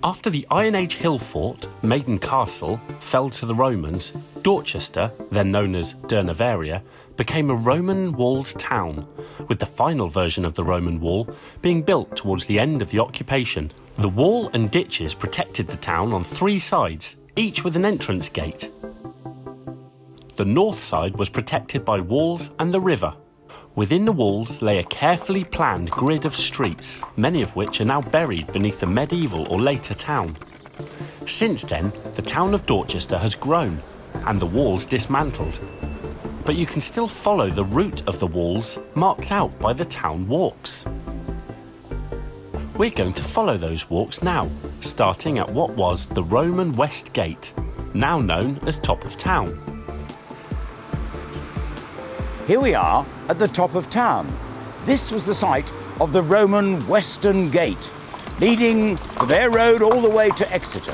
After the Iron Age hill fort, Maiden Castle, fell to the Romans, Dorchester, then known as Durnovaria, became a Roman walled town, with the final version of the Roman wall being built towards the end of the occupation. The wall and ditches protected the town on 3 sides, each with an entrance gate. The north side was protected by walls and the river. Within the walls lay a carefully planned grid of streets, many of which are now buried beneath the medieval or later town. Since then, the town of Dorchester has grown, and the walls dismantled. But you can still follow the route of the walls marked out by the town walks. We're going to follow those walks now, starting at what was the Roman West Gate, now known as Top of Town. Here we are at the top of town. This was the site of the Roman Western Gate, leading to their road all the way to Exeter.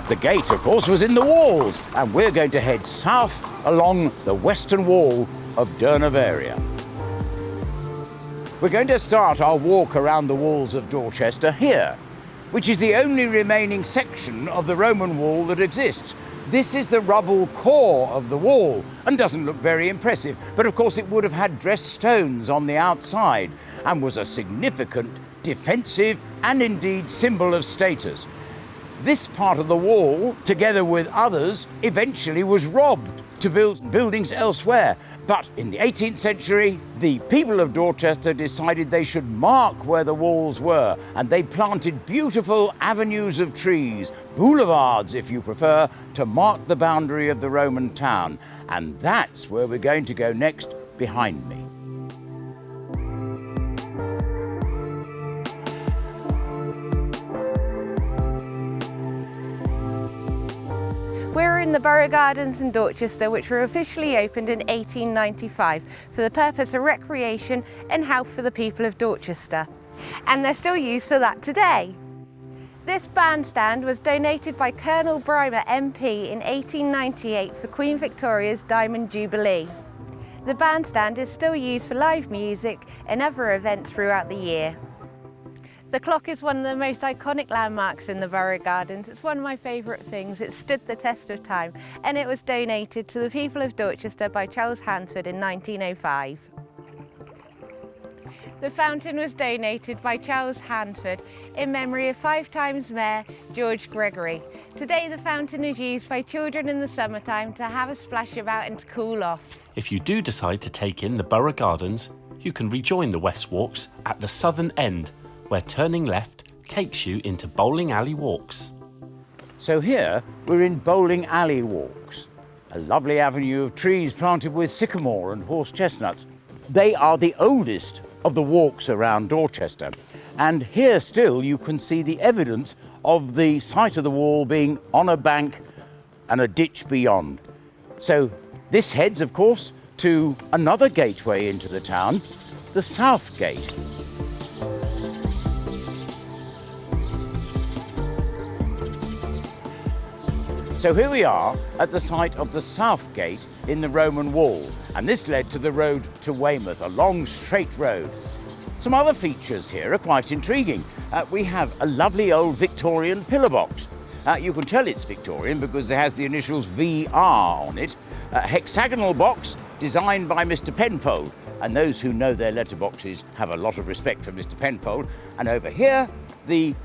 The gate, of course, was in the walls, and we're going to head south along the western wall of Durnovaria. We're going to start our walk around the walls of Dorchester here, which is the only remaining section of the Roman wall that exists. This is the rubble core of the wall and doesn't look very impressive, but of course it would have had dressed stones on the outside and was a significant defensive and indeed symbol of status. This part of the wall, together with others, eventually was robbed to build buildings elsewhere. But in the 18th century, the people of Dorchester decided they should mark where the walls were, and they planted beautiful avenues of trees, boulevards if you prefer, to mark the boundary of the Roman town. And that's where we're going to go next, behind me. We're in the Borough Gardens in Dorchester, which were officially opened in 1895 for the purpose of recreation and health for the people of Dorchester. And they're still used for that today. This bandstand was donated by Colonel Brymer MP in 1898 for Queen Victoria's Diamond Jubilee. The bandstand is still used for live music and other events throughout the year. The clock is one of the most iconic landmarks in the Borough Gardens. It's one of my favourite things. It stood the test of time, and it was donated to the people of Dorchester by Charles Hansford in 1905. The fountain was donated by Charles Hansford in memory of 5-time Mayor George Gregory. Today the fountain is used by children in the summertime to have a splash about and to cool off. If you do decide to take in the Borough Gardens, you can rejoin the West Walks at the southern end, where turning left takes you into Bowling Alley Walks. So here we're in Bowling Alley Walks, a lovely avenue of trees planted with sycamore and horse chestnuts. They are the oldest of the walks around Dorchester, and here still you can see the evidence of the site of the wall being on a bank and a ditch beyond. So this heads, of course, to another gateway into the town, the South Gate. So here we are at the site of the South Gate in the Roman wall, and this led to the road to Weymouth, a long straight road. Some other features here are quite intriguing. We have a lovely old Victorian pillar box. You can tell it's Victorian because it has the initials VR on it. A hexagonal box designed by Mr. Penfold, and those who know their letterboxes have a lot of respect for Mr. Penfold. And over here, the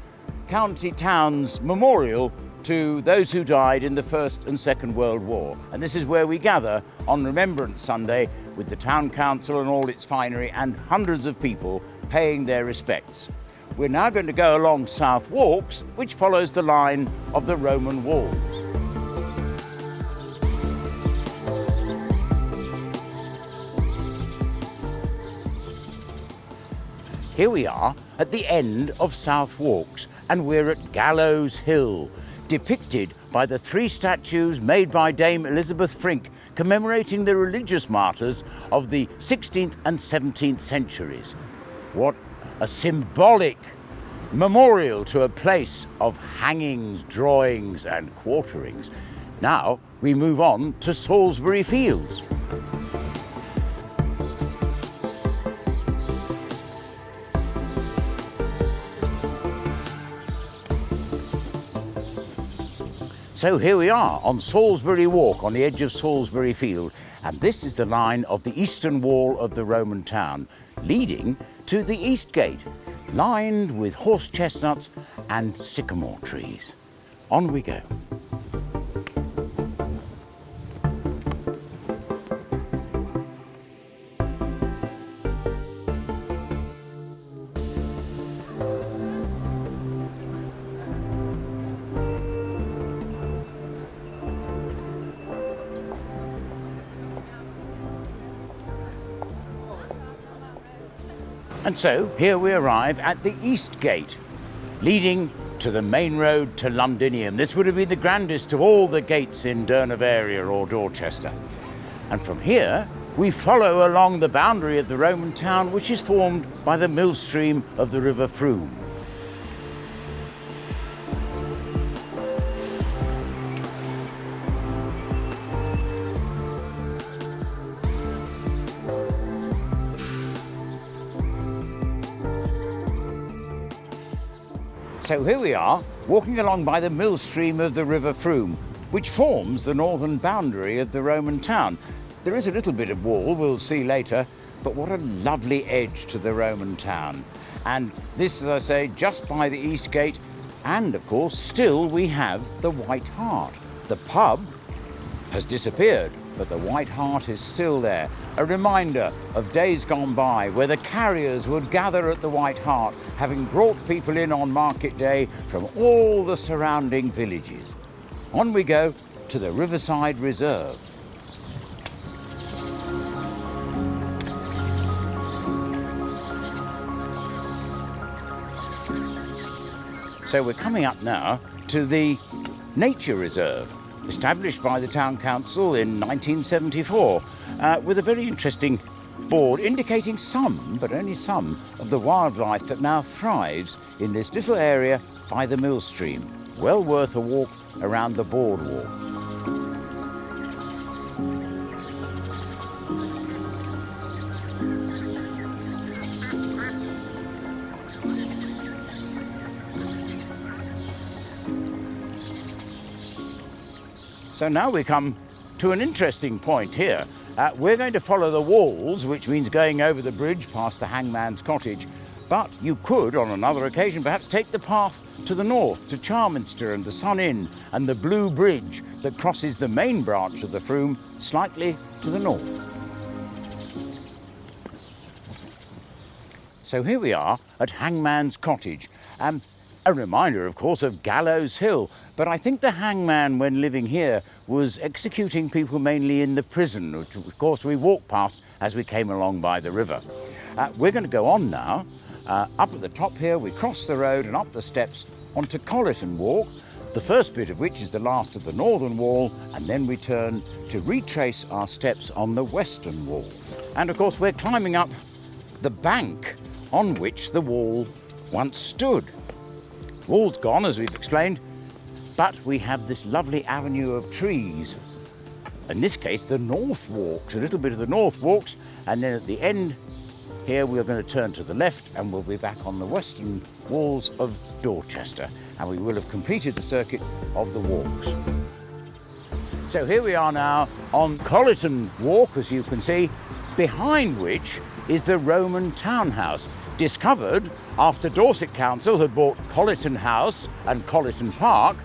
county town's memorial to those who died in the First and Second World War. And this is where we gather on Remembrance Sunday with the town council and all its finery and hundreds of people paying their respects. We're now going to go along South Walks, which follows the line of the Roman walls. Here we are at the end of South Walks, and we're at Gallows Hill, depicted by the 3 statues made by Dame Elizabeth Frink, commemorating the religious martyrs of the 16th and 17th centuries. What a symbolic memorial to a place of hangings, drawings and quarterings. Now we move on to Salisbury Fields. So here we are on Salisbury Walk on the edge of Salisbury Field, and this is the line of the eastern wall of the Roman town, leading to the East Gate, lined with horse chestnuts and sycamore trees. On we go. And so here we arrive at the East Gate, leading to the main road to Londinium. This would have been the grandest of all the gates in Durnaveria or Dorchester. And from here, we follow along the boundary of the Roman town, which is formed by the mill stream of the River Frome. So here we are, walking along by the mill stream of the River Frome, which forms the northern boundary of the Roman town. There is a little bit of wall, we'll see later, but what a lovely edge to the Roman town. And this, as I say, just by the East Gate, and of course, still we have the White Hart. The pub has disappeared, but the White Hart is still there. A reminder of days gone by where the carriers would gather at the White Hart, having brought people in on market day from all the surrounding villages. On we go to the Riverside Reserve. So we're coming up now to the Nature Reserve, established by the Town Council in 1974, with a very interesting board indicating some, but only some, of the wildlife that now thrives in this little area by the mill stream. Well worth a walk around the boardwalk. So now we come to an interesting point here. We're going to follow the walls, which means going over the bridge past the hangman's cottage. But you could, on another occasion, perhaps take the path to the north, to Charminster and the Sun Inn and the Blue Bridge that crosses the main branch of the Frome slightly to the north. So here we are at Hangman's Cottage. A reminder, of course, of Gallows Hill, but I think the hangman, when living here, was executing people mainly in the prison, which of course we walked past as we came along by the river. We're going to go on now. Up at the top here, we cross the road and up the steps onto Colleton Walk, the first bit of which is the last of the northern wall, and then we turn to retrace our steps on the western wall. And of course, we're climbing up the bank on which the wall once stood. Wall's gone, as we've explained, but we have this lovely avenue of trees. In this case, the North Walks, a little bit of the North Walks, and then at the end here we're going to turn to the left and we'll be back on the western walls of Dorchester, and we will have completed the circuit of the walks. So here we are now on Colleton Walk, as you can see, behind which is the Roman townhouse, discovered after Dorset Council had bought Colleton House and Colleton Park.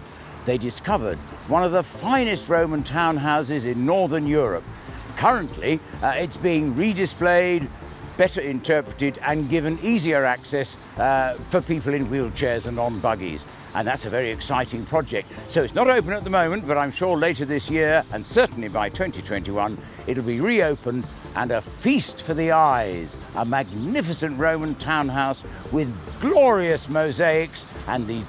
They discovered one of the finest Roman townhouses in Northern Europe. Currently, it's being redisplayed, better interpreted and given easier access for people in wheelchairs and on buggies. And that's a very exciting project. So it's not open at the moment, but I'm sure later this year, and certainly by 2021, it'll be reopened and a feast for the eyes. A magnificent Roman townhouse with glorious mosaics and the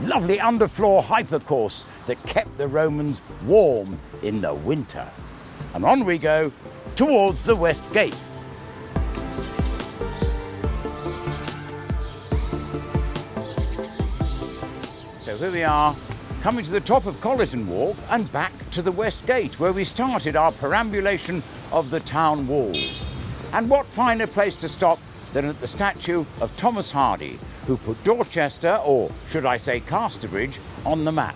lovely underfloor hypercourse that kept the Romans warm in the winter. And on we go towards the West Gate. So here we are, coming to the top of Colleton Walk and back to the West Gate, where we started our perambulation of the town walls. And what finer place to stop than at the statue of Thomas Hardy, who put Dorchester, or should I say Casterbridge, on the map.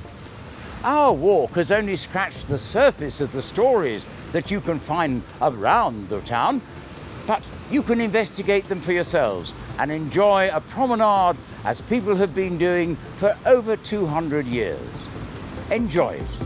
Our walk has only scratched the surface of the stories that you can find around the town, but you can investigate them for yourselves and enjoy a promenade as people have been doing for over 200 years. Enjoy it.